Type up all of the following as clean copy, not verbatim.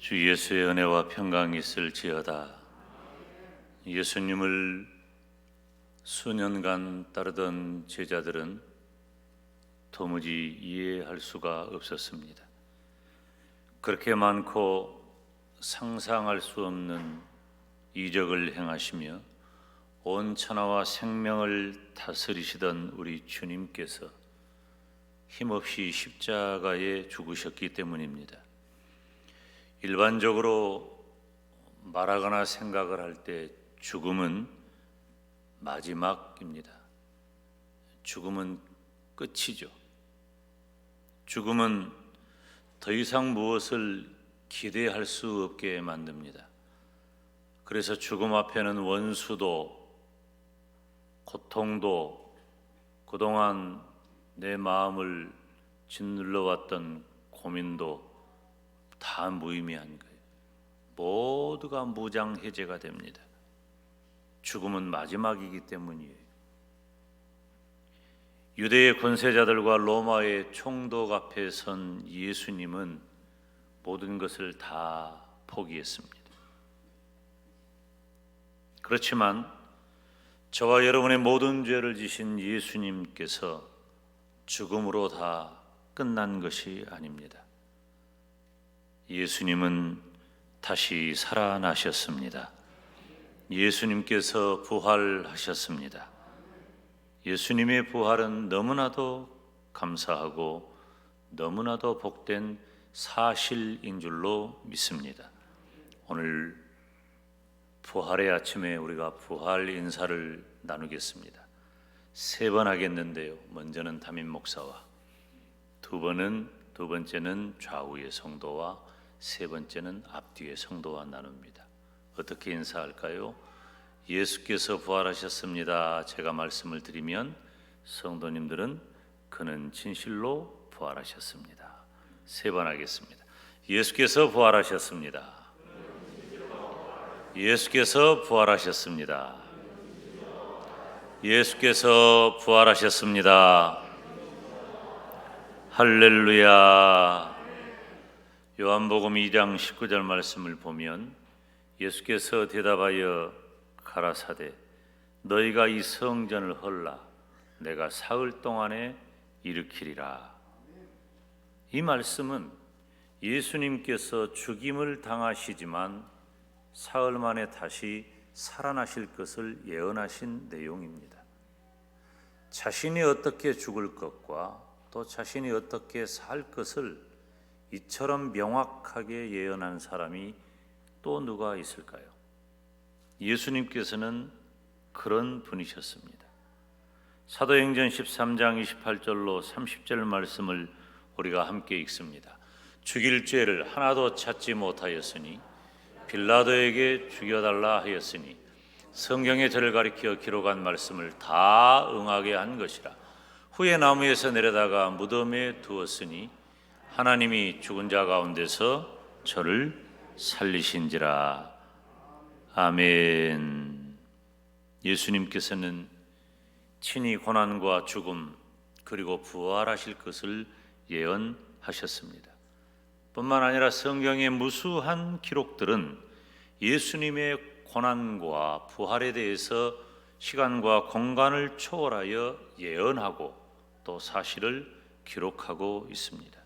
주 예수의 은혜와 평강이 있을지어다. 예수님을 수년간 따르던 제자들은 도무지 이해할 수가 없었습니다. 그렇게 많고 상상할 수 없는 이적을 행하시며 온 천하와 생명을 다스리시던 우리 주님께서 힘없이 십자가에 죽으셨기 때문입니다. 일반적으로 말하거나 생각을 할 때 죽음은 마지막입니다. 죽음은 끝이죠. 죽음은 더 이상 무엇을 기대할 수 없게 만듭니다. 그래서 죽음 앞에는 원수도 고통도 그동안 내 마음을 짓눌러왔던 고민도 다 무의미한 거예요. 모두가 무장해제가 됩니다. 죽음은 마지막이기 때문이에요. 유대의 권세자들과 로마의 총독 앞에 선 예수님은 모든 것을 다 포기했습니다. 그렇지만 저와 여러분의 모든 죄를 지신 예수님께서 죽음으로 다 끝난 것이 아닙니다. 예수님은 다시 살아나셨습니다. 예수님께서 부활하셨습니다. 예수님의 부활은 너무나도 감사하고 너무나도 복된 사실인 줄로 믿습니다. 오늘 부활의 아침에 우리가 부활 인사를 나누겠습니다. 3번 하겠는데요. 먼저는 담임 목사와 두 번째는 좌우의 성도와 세 번째는 앞뒤의 성도와 나눕니다. 어떻게 인사할까요? 예수께서 부활하셨습니다. 제가 말씀을 드리면 성도님들은 그는 진실로 부활하셨습니다. 3번 하겠습니다. 예수께서 부활하셨습니다. 예수께서 부활하셨습니다. 예수께서 부활하셨습니다. 할렐루야. 요한복음 2장 19절 말씀을 보면 예수께서 대답하여 가라사대 너희가 이 성전을 헐라 내가 사흘 동안에 일으키리라. 이 말씀은 예수님께서 죽임을 당하시지만 사흘 만에 다시 살아나실 것을 예언하신 내용입니다. 자신이 어떻게 죽을 것과 또 자신이 어떻게 살 것을 이처럼 명확하게 예언한 사람이 또 누가 있을까요? 예수님께서는 그런 분이셨습니다. 사도행전 13장 28절로 30절 말씀을 우리가 함께 읽습니다. 죽일 죄를 하나도 찾지 못하였으니 빌라도에게 죽여달라 하였으니 성경에 저를 가리켜 기록한 말씀을 다 응하게 한 것이라. 후에 나무에서 내려다가 무덤에 두었으니 하나님이 죽은 자 가운데서 저를 살리신지라. 아멘. 예수님께서는 친히 고난과 죽음 그리고 부활하실 것을 예언하셨습니다. 뿐만 아니라 성경의 무수한 기록들은 예수님의 고난과 부활에 대해서 시간과 공간을 초월하여 예언하고 또 사실을 기록하고 있습니다.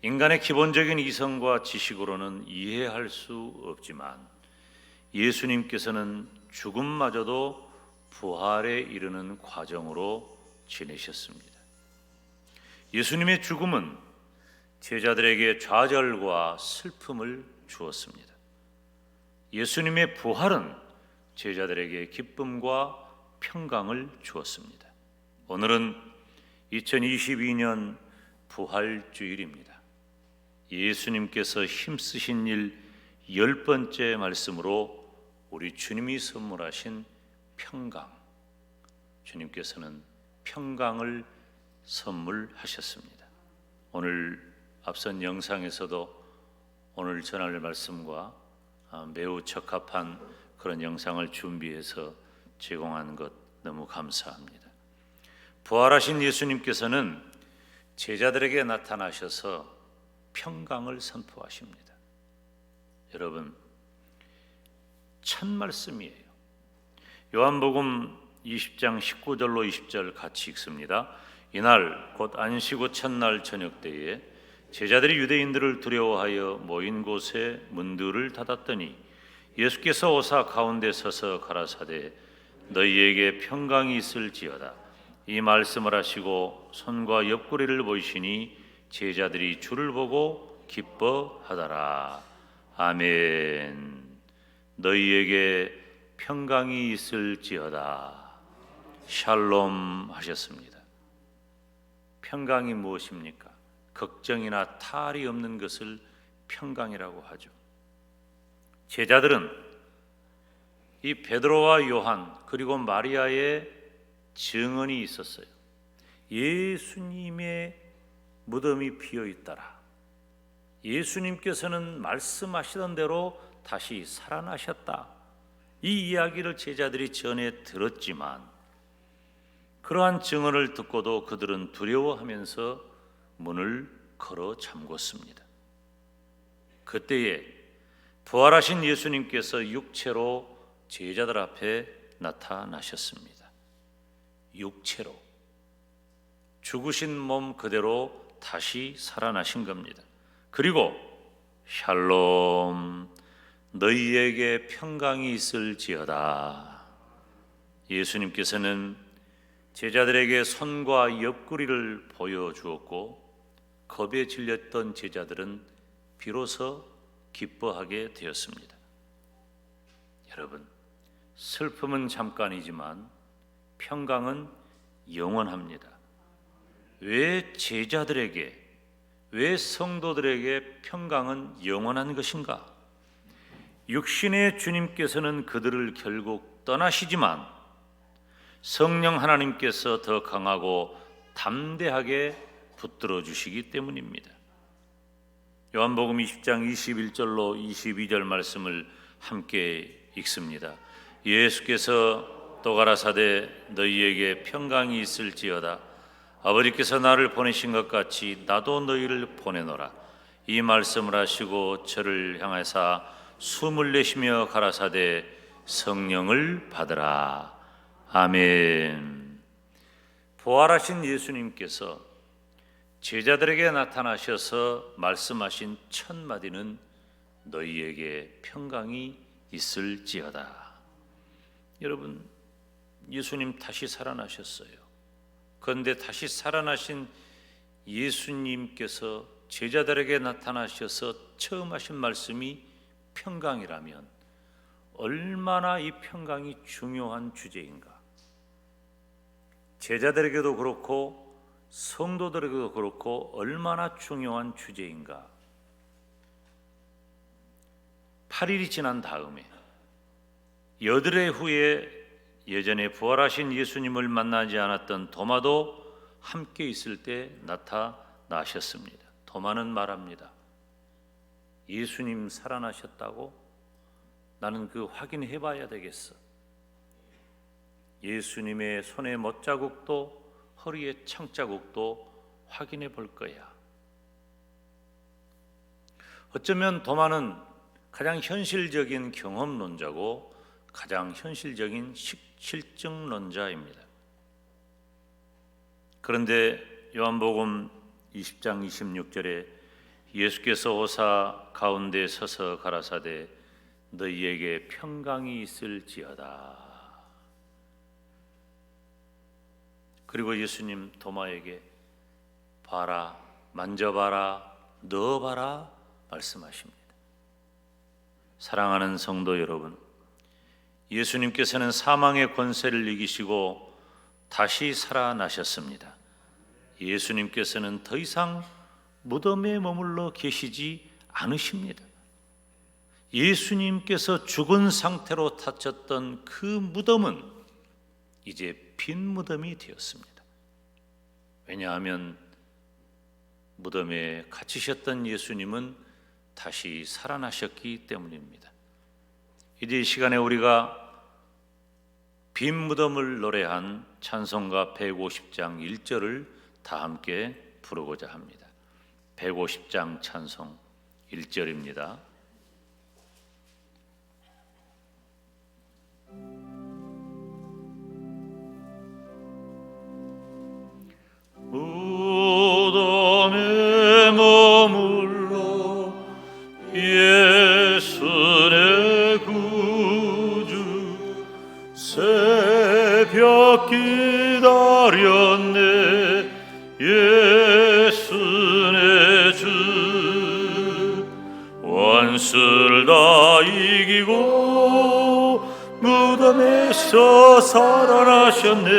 인간의 기본적인 이성과 지식으로는 이해할 수 없지만 예수님께서는 죽음마저도 부활에 이르는 과정으로 지내셨습니다. 예수님의 죽음은 제자들에게 좌절과 슬픔을 주었습니다. 예수님의 부활은 제자들에게 기쁨과 평강을 주었습니다. 오늘은 2022년 부활주일입니다. 예수님께서 힘쓰신 일 10번째 말씀으로 우리 주님이 선물하신 평강, 주님께서는 평강을 선물하셨습니다. 오늘 앞선 영상에서도 오늘 전할 말씀과 매우 적합한 그런 영상을 준비해서 제공한 것 너무 감사합니다. 부활하신 예수님께서는 제자들에게 나타나셔서 평강을 선포하십니다. 여러분, 첫 말씀이에요. 요한복음 20장 19절로 20절 같이 읽습니다. 이날 곧 안식 후 첫날 저녁 때에 제자들이 유대인들을 두려워하여 모인 곳에 문들을 닫았더니 예수께서 오사 가운데 서서 가라사대 너희에게 평강이 있을지어다. 이 말씀을 하시고 손과 옆구리를 보이시니 제자들이 주를 보고 기뻐하더라. 아멘. 너희에게 평강이 있을지어다. 샬롬 하셨습니다. 평강이 무엇입니까? 걱정이나 탈이 없는 것을 평강이라고 하죠. 제자들은 이 베드로와 요한 그리고 마리아의 증언이 있었어요. 예수님의 무덤이 비어 있더라. 예수님께서는 말씀하시던 대로 다시 살아나셨다. 이 이야기를 제자들이 전해 들었지만 그러한 증언을 듣고도 그들은 두려워하면서 문을 걸어 잠궜습니다. 그때에 부활하신 예수님께서 육체로 제자들 앞에 나타나셨습니다. 육체로 죽으신 몸 그대로 다시 살아나신 겁니다. 그리고 샬롬 너희에게 평강이 있을지어다. 예수님께서는 제자들에게 손과 옆구리를 보여주었고 겁에 질렸던 제자들은 비로소 기뻐하게 되었습니다. 여러분, 슬픔은 잠깐이지만 평강은 영원합니다. 왜 제자들에게, 왜 성도들에게 평강은 영원한 것인가? 육신의 주님께서는 그들을 결국 떠나시지만 성령 하나님께서 더 강하고 담대하게 붙들어 주시기 때문입니다. 요한복음 20장 21절로 22절 말씀을 함께 읽습니다. 예수께서 또 가라사대 너희에게 평강이 있을지어다. 아버지께서 나를 보내신 것 같이 나도 너희를 보내노라. 이 말씀을 하시고 저를 향하사 숨을 내쉬며 가라사대 성령을 받으라. 아멘. 부활하신 예수님께서 제자들에게 나타나셔서 말씀하신 첫 마디는 너희에게 평강이 있을지어다. 여러분, 예수님 다시 살아나셨어요. 그런데 다시 살아나신 예수님께서 제자들에게 나타나셔서 처음 하신 말씀이 평강이라면 얼마나 이 평강이 중요한 주제인가. 제자들에게도 그렇고 성도들에게도 그렇고 얼마나 중요한 주제인가. 8일이 지난 다음에 여드레 후에 예전에 부활하신 예수님을 만나지 않았던 도마도 함께 있을 때 나타나셨습니다. 도마는 말합니다. 예수님 살아나셨다고? 나는 그 확인해 봐야 되겠어. 예수님의 손에 못자국도 허리에 창자국도 확인해 볼 거야. 어쩌면 도마는 가장 현실적인 경험론자고 가장 현실적인 실증론자입니다. 그런데 요한복음 20장 26절에 예수께서 오사 가운데 서서 가라사대 너희에게 평강이 있을지어다. 그리고 예수님 도마에게 봐라, 만져봐라, 넣어봐라 말씀하십니다. 사랑하는 성도 여러분, 예수님께서는 사망의 권세를 이기시고 다시 살아나셨습니다. 예수님께서는 더 이상 무덤에 머물러 계시지 않으십니다. 예수님께서 죽은 상태로 닫혔던 그 무덤은 이제 빈 무덤이 되었습니다. 왜냐하면 무덤에 갇히셨던 예수님은 다시 살아나셨기 때문입니다. 이제 이 시간에 우리가 빈 무덤을 노래한 찬송가 150장 1절을 다 함께 부르고자 합니다. 150장 찬송 1절입니다. 무덤에 머물러 예수 내 구주 새벽 기다렸네 예수 내 주 원수를 다 이기고 무덤에서 살아나셨네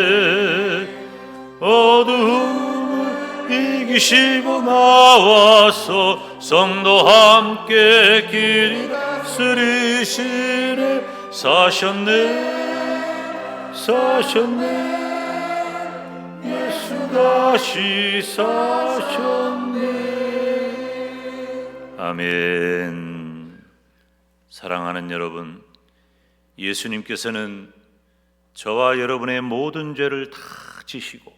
어두움을 이기시고 나와서 성도와 함께 길 쓰리시네 사셨네 예수 다시 사셨네. 아멘. 사랑하는 여러분, 예수님께서는 저와 여러분의 모든 죄를 다 지시고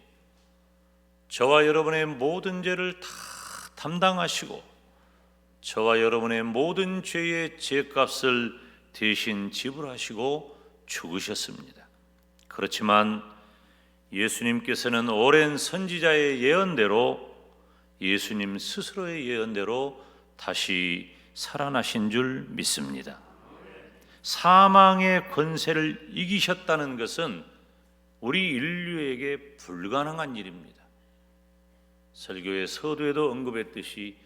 저와 여러분의 모든 죄를 다 담당하시고 저와 여러분의 모든 죄의 죄값을 대신 지불하시고 죽으셨습니다. 그렇지만 예수님께서는 오랜 선지자의 예언대로 예수님 스스로의 예언대로 다시 살아나신 줄 믿습니다. 사망의 권세를 이기셨다는 것은 우리 인류에게 불가능한 일입니다. 설교의 서두에도 언급했듯이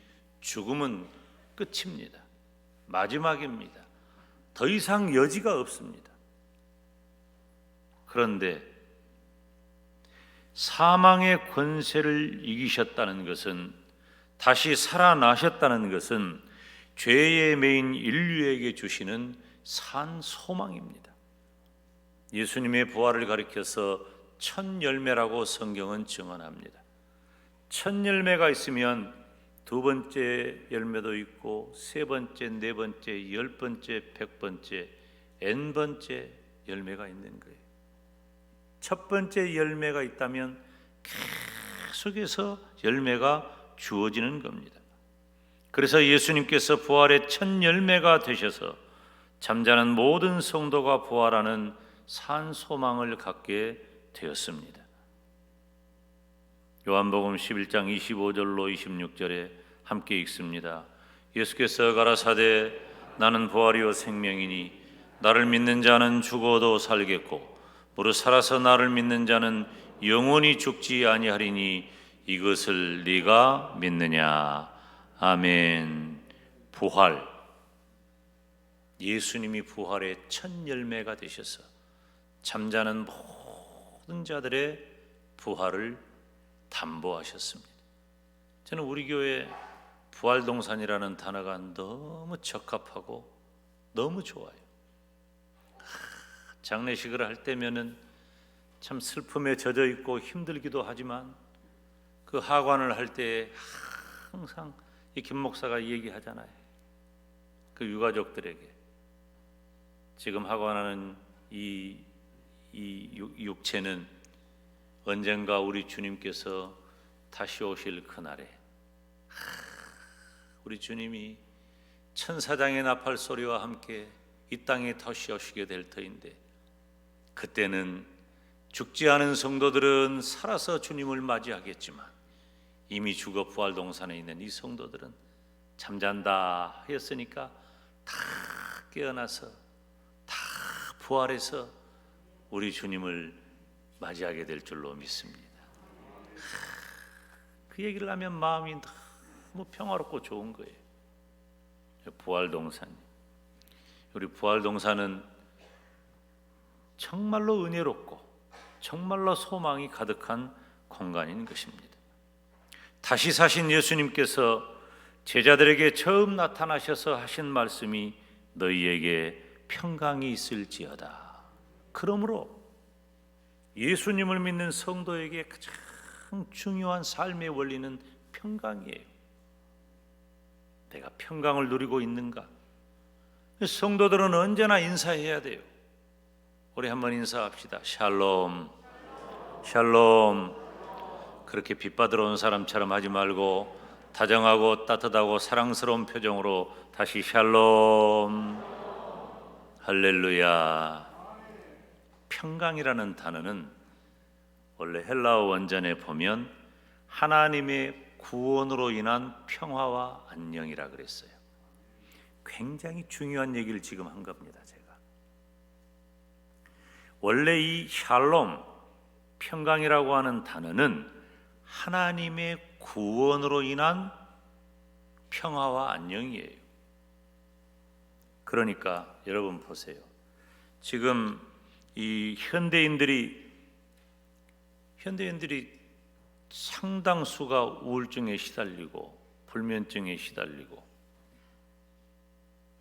죽음은 끝입니다. 마지막입니다. 더 이상 여지가 없습니다. 그런데 사망의 권세를 이기셨다는 것은, 다시 살아나셨다는 것은 죄의 매인 인류에게 주시는 산 소망입니다. 예수님의 부활을 가리켜서 첫 열매라고 성경은 증언합니다. 첫 열매가 있으면 두 번째 열매도 있고 세 번째, 네 번째, 열 번째, 백 번째, N 번째 열매가 있는 거예요. 첫 번째 열매가 있다면 계속해서 열매가 주어지는 겁니다. 그래서 예수님께서 부활의 첫 열매가 되셔서 잠자는 모든 성도가 부활하는 산 소망을 갖게 되었습니다. 요한복음 11장 25절로 26절에 함께 읽습니다. 예수께서 가라사대 나는 부활이요 생명이니 나를 믿는 자는 죽어도 살겠고 무릇 살아서 나를 믿는 자는 영원히 죽지 아니하리니 이것을 네가 믿느냐. 아멘. 부활, 예수님이 부활의 첫 열매가 되셔서 잠자는 모든 자들의 부활을 담보하셨습니다. 저는 우리 교회 부활동산이라는 단어가 너무 적합하고 너무 좋아요. 장례식을 할 때면은 참 슬픔에 젖어 있고 힘들기도 하지만 그 하관을 할 때 항상 이 김 목사가 얘기하잖아요. 그 유가족들에게 지금 하관하는 이 육체는 언젠가 우리 주님께서 다시 오실 그날에 우리 주님이 천사장의 나팔 소리와 함께 이 땅에 다시 오시게 될 터인데 그때는 죽지 않은 성도들은 살아서 주님을 맞이하겠지만 이미 죽어 부활동산에 있는 이 성도들은 잠잔다 하였으니까 다 깨어나서 다 부활해서 우리 주님을 맞이하게 될 줄로 믿습니다. 그 얘기를 하면 마음이 너무 평화롭고 좋은 거예요. 부활동산, 우리 부활동산은 정말로 은혜롭고 정말로 소망이 가득한 공간인 것입니다. 다시 사신 예수님께서 제자들에게 처음 나타나셔서 하신 말씀이 너희에게 평강이 있을지어다. 그러므로 예수님을 믿는 성도에게 가장 중요한 삶의 원리는 평강이에요. 내가 평강을 누리고 있는가? 성도들은 언제나 인사해야 돼요. 우리 한번 인사합시다. 샬롬, 샬롬. 그렇게 빛 받으러 온 사람처럼 하지 말고 다정하고 따뜻하고 사랑스러운 표정으로 다시 샬롬, 할렐루야. 평강이라는 단어는 원래 헬라어 원전에 보면 하나님의 구원으로 인한 평화와 안녕이라 그랬어요. 굉장히 중요한 얘기를 지금 한 겁니다. 제가 원래 이 샬롬, 평강이라고 하는 단어는 하나님의 구원으로 인한 평화와 안녕이에요. 그러니까 여러분 보세요. 지금 이 현대인들이 상당수가 우울증에 시달리고 불면증에 시달리고,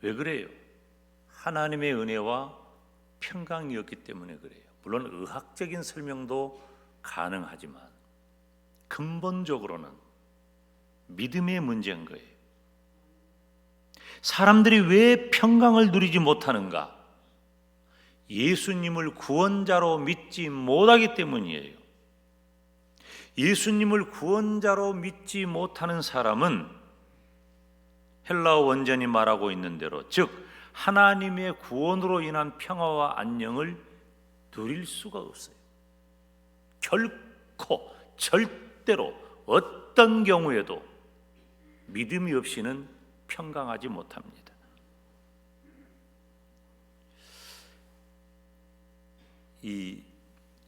왜 그래요? 하나님의 은혜와 평강이었기 때문에 그래요. 물론 의학적인 설명도 가능하지만 근본적으로는 믿음의 문제인 거예요. 사람들이 왜 평강을 누리지 못하는가? 예수님을 구원자로 믿지 못하기 때문이에요. 예수님을 구원자로 믿지 못하는 사람은 헬라어 원전이 말하고 있는 대로, 즉 하나님의 구원으로 인한 평화와 안녕을 누릴 수가 없어요. 결코 절대로 어떤 경우에도 믿음이 없이는 평강하지 못합니다. 이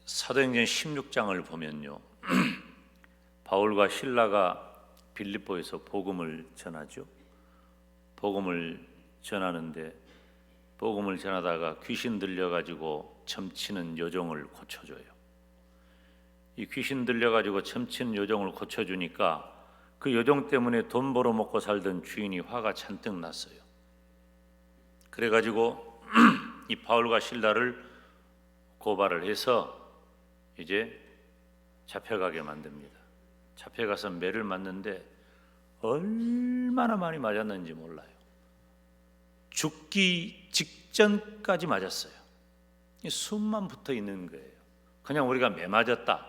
사도행전 16장을 보면요, 바울과 실라가 빌립보에서 복음을 전하죠. 복음을 전하는데 복음을 전하다가 귀신 들려가지고 점치는 요정을 고쳐줘요. 이 귀신 들려가지고 점치는 요정을 고쳐주니까 그 요정 때문에 돈 벌어 먹고 살던 주인이 화가 잔뜩 났어요. 그래가지고 이 바울과 실라를 고발을 해서 이제 잡혀가게 만듭니다. 잡혀가서 매를 맞는데 얼마나 많이 맞았는지 몰라요. 죽기 직전까지 맞았어요. 숨만 붙어 있는 거예요. 그냥 우리가 매 맞았다,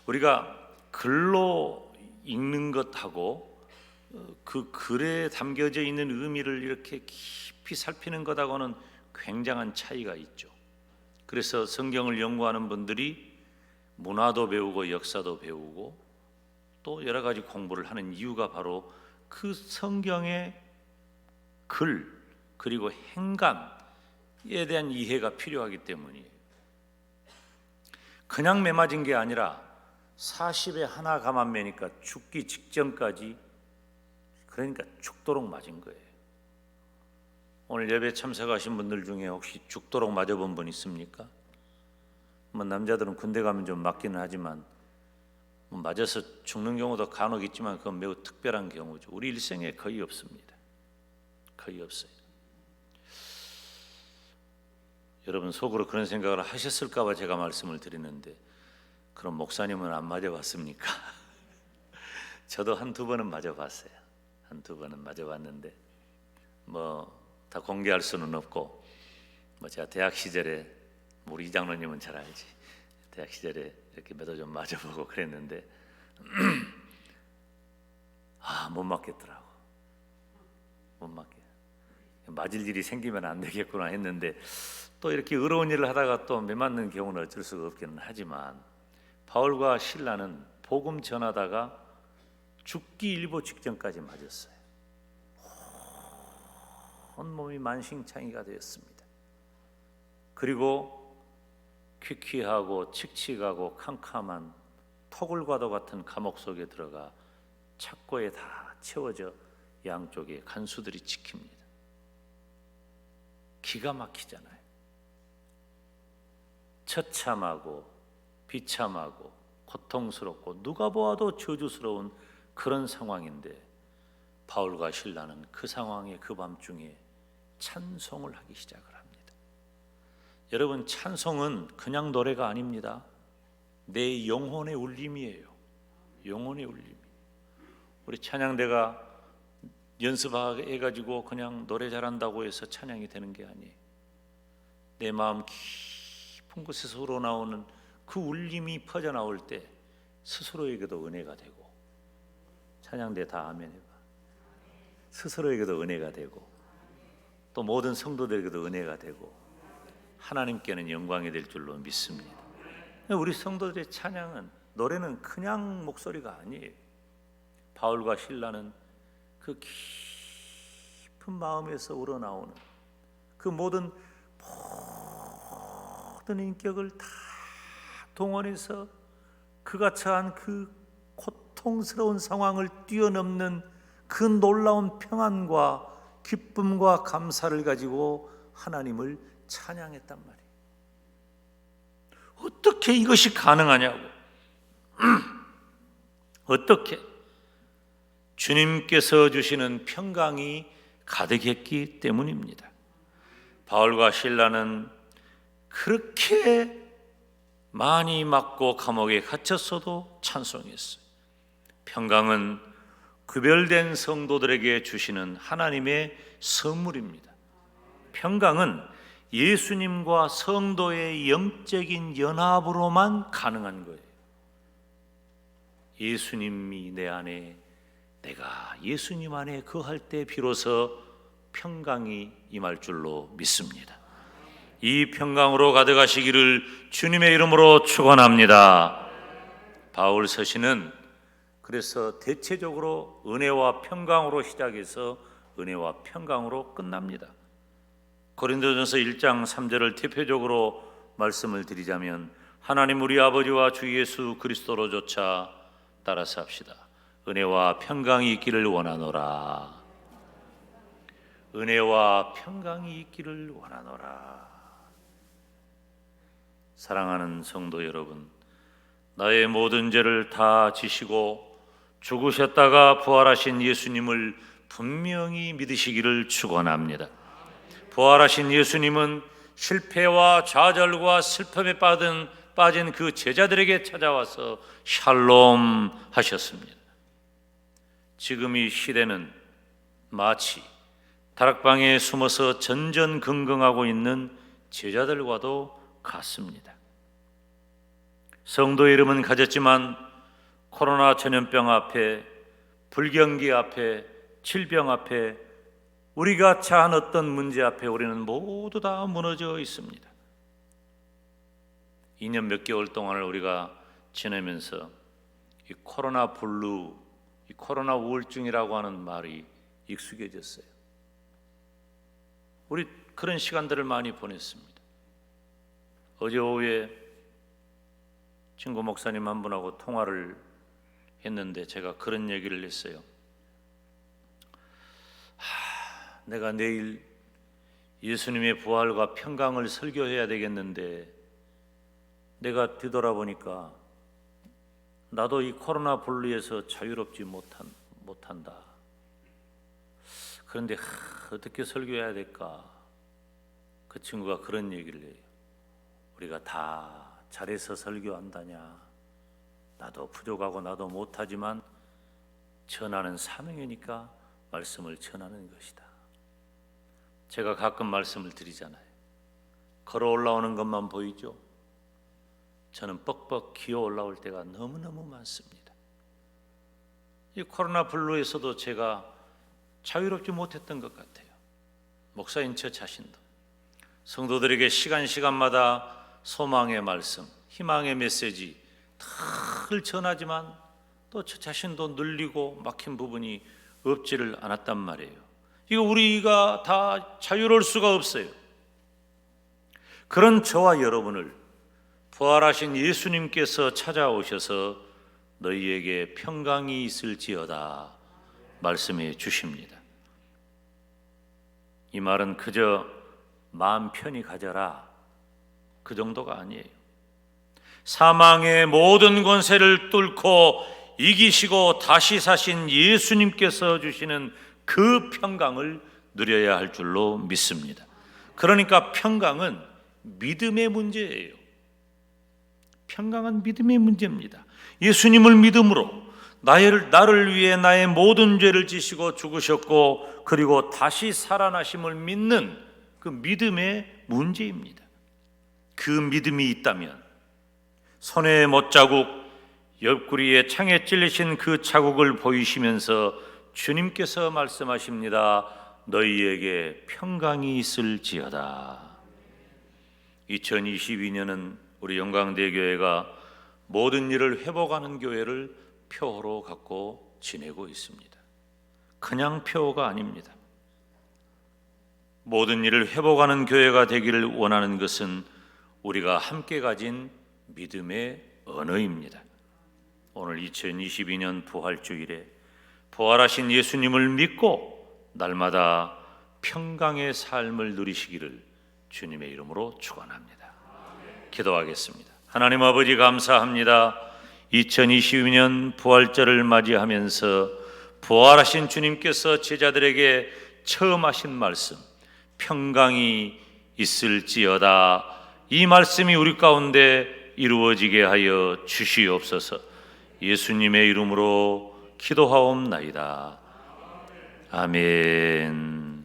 우리가 글로 읽는 것하고 그 글에 담겨져 있는 의미를 이렇게 깊이 살피는 것하고는 굉장한 차이가 있죠. 그래서 성경을 연구하는 분들이 문화도 배우고 역사도 배우고 또 여러 가지 공부를 하는 이유가 바로 그 성경의 글 그리고 행간에 대한 이해가 필요하기 때문이에요. 그냥 매 맞은 게 아니라 40에 하나 감안 매니까 죽기 직전까지, 그러니까 죽도록 맞은 거예요. 오늘 예배 참석하신 분들 중에 혹시 죽도록 맞아본 분 있습니까? 뭐 남자들은 군대 가면 좀 맞기는 하지만 뭐 맞아서 죽는 경우도 간혹 있지만 그건 매우 특별한 경우죠. 우리 일생에 거의 없습니다. 거의 없어요. 여러분 속으로 그런 생각을 하셨을까 봐 제가 말씀을 드리는데, 그럼 목사님은 안 맞아봤습니까? 저도 한두 번은 맞아봤어요. 한두 번은 맞아봤는데 뭐 다 공개할 수는 없고, 뭐 제가 대학 시절에, 우리 이장로님은 잘 알지, 대학 시절에 이렇게 몇 번 좀 맞아보고 그랬는데 못 맞겠더라고. 못 맞게. 맞을 일이 생기면 안 되겠구나 했는데, 또 이렇게 어려운 일을 하다가 또 매 맞는 경우는 어쩔 수가 없기는 하지만, 바울과 실라는 복음 전하다가 죽기 일보 직전까지 맞았어요. 온몸이 만신창이가 되었습니다. 그리고 퀴퀴하고 칙칙하고 캄캄한 토굴과도 같은 감옥 속에 들어가 착고에 다 채워져 양쪽에 간수들이 지킵니다. 기가 막히잖아요. 처참하고 비참하고 고통스럽고 누가 보아도 저주스러운 그런 상황인데, 바울과 실라는 그 상황에 그 밤중에 찬송을 하기 시작을 합니다. 여러분, 찬송은 그냥 노래가 아닙니다. 내 영혼의 울림이에요. 영혼의 울림. 우리 찬양대가 연습해가지고 그냥 노래 잘한다고 해서 찬양이 되는 게 아니에요. 내 마음 깊은 곳에서 우러나오는 그 울림이 퍼져나올 때 스스로에게도 은혜가 되고. 찬양대 다 아멘 해요. 스스로에게도 은혜가 되고 또 모든 성도들에게도 은혜가 되고 하나님께는 영광이 될 줄로 믿습니다. 우리 성도들의 찬양은, 노래는 그냥 목소리가 아니에요. 바울과 실라는 그 깊은 마음에서 우러나오는 그 모든 인격을 다 동원해서 그가 처한 그 고통스러운 상황을 뛰어넘는 그 놀라운 평안과 기쁨과 감사를 가지고 하나님을 찬양했단 말이에요. 어떻게 이것이 가능하냐고. 어떻게? 주님께서 주시는 평강이 가득했기 때문입니다. 바울과 실라는 그렇게 많이 맞고 감옥에 갇혔어도 찬송했어요. 평강은 구별된 성도들에게 주시는 하나님의 선물입니다. 평강은 예수님과 성도의 영적인 연합으로만 가능한 거예요. 예수님이 내 안에, 내가 예수님 안에 거할 때 비로소 평강이 임할 줄로 믿습니다. 이 평강으로 가득하시기를 주님의 이름으로 축원합니다. 바울 서신은 그래서 대체적으로 은혜와 평강으로 시작해서 은혜와 평강으로 끝납니다. 고린도전서 1장 3절을 대표적으로 말씀을 드리자면, 하나님 우리 아버지와 주 예수 그리스도로조차 따라서 합시다. 은혜와 평강이 있기를 원하노라. 은혜와 평강이 있기를 원하노라. 사랑하는 성도 여러분, 나의 모든 죄를 다 지시고 죽으셨다가 부활하신 예수님을 분명히 믿으시기를 축원합니다. 부활하신 예수님은 실패와 좌절과 슬픔에 빠진 그 제자들에게 찾아와서 샬롬 하셨습니다. 지금 이 시대는 마치 다락방에 숨어서 전전긍긍하고 있는 제자들과도 같습니다. 성도의 이름은 가졌지만 코로나 전염병 앞에, 불경기 앞에, 질병 앞에, 우리가 처한 어떤 문제 앞에 우리는 모두 다 무너져 있습니다. 2년 몇 개월 동안을 우리가 지내면서 이 코로나 블루, 이 코로나 우울증이라고 하는 말이 익숙해졌어요. 우리 그런 시간들을 많이 보냈습니다. 어제 오후에 친구 목사님 한 분하고 통화를 했는데 제가 그런 얘기를 했어요. 내가 내일 예수님의 부활과 평강을 설교해야 되겠는데 내가 뒤돌아보니까 나도 이 코로나 블루에서 자유롭지 못한다. 그런데 어떻게 설교해야 될까? 그 친구가 그런 얘기를 해요. 우리가 다 잘해서 설교한다냐? 나도 부족하고 나도 못하지만 전하는 사명이니까 말씀을 전하는 것이다. 제가 가끔 말씀을 드리잖아요. 걸어 올라오는 것만 보이죠? 저는 뻑뻑 기어 올라올 때가 너무너무 많습니다. 이 코로나 블루에서도 제가 자유롭지 못했던 것 같아요. 목사인 저 자신도 성도들에게 시간마다 소망의 말씀, 희망의 메시지 늘 전하지만 또 저 자신도 눌리고 막힌 부분이 없지를 않았단 말이에요. 이거 우리가 다 자유로울 수가 없어요. 그런 저와 여러분을 부활하신 예수님께서 찾아오셔서 너희에게 평강이 있을지어다 말씀해 주십니다. 이 말은 그저 마음 편히 가져라 그 정도가 아니에요. 사망의 모든 권세를 뚫고 이기시고 다시 사신 예수님께서 주시는 그 평강을 누려야 할 줄로 믿습니다. 그러니까 평강은 믿음의 문제예요. 평강은 믿음의 문제입니다. 예수님을 믿음으로 나를 위해 나의 모든 죄를 지시고 죽으셨고 그리고 다시 살아나심을 믿는 그 믿음의 문제입니다. 그 믿음이 있다면 손에 못자국, 옆구리에 창에 찔리신 그 자국을 보이시면서 주님께서 말씀하십니다. 너희에게 평강이 있을지어다. 2022년은 우리 영광대교회가 모든 일을 회복하는 교회를 표어로 갖고 지내고 있습니다. 그냥 표어가 아닙니다. 모든 일을 회복하는 교회가 되기를 원하는 것은 우리가 함께 가진 믿음의 언어입니다. 오늘 2022년 부활주일에 부활하신 예수님을 믿고 날마다 평강의 삶을 누리시기를 주님의 이름으로 축원합니다. 기도하겠습니다. 하나님 아버지, 감사합니다. 2022년 부활절을 맞이하면서 부활하신 주님께서 제자들에게 처음 하신 말씀, 평강이 있을지어다, 이 말씀이 우리 가운데 이루어지게 하여 주시옵소서. 예수님의 이름으로 기도하옵나이다. 아멘.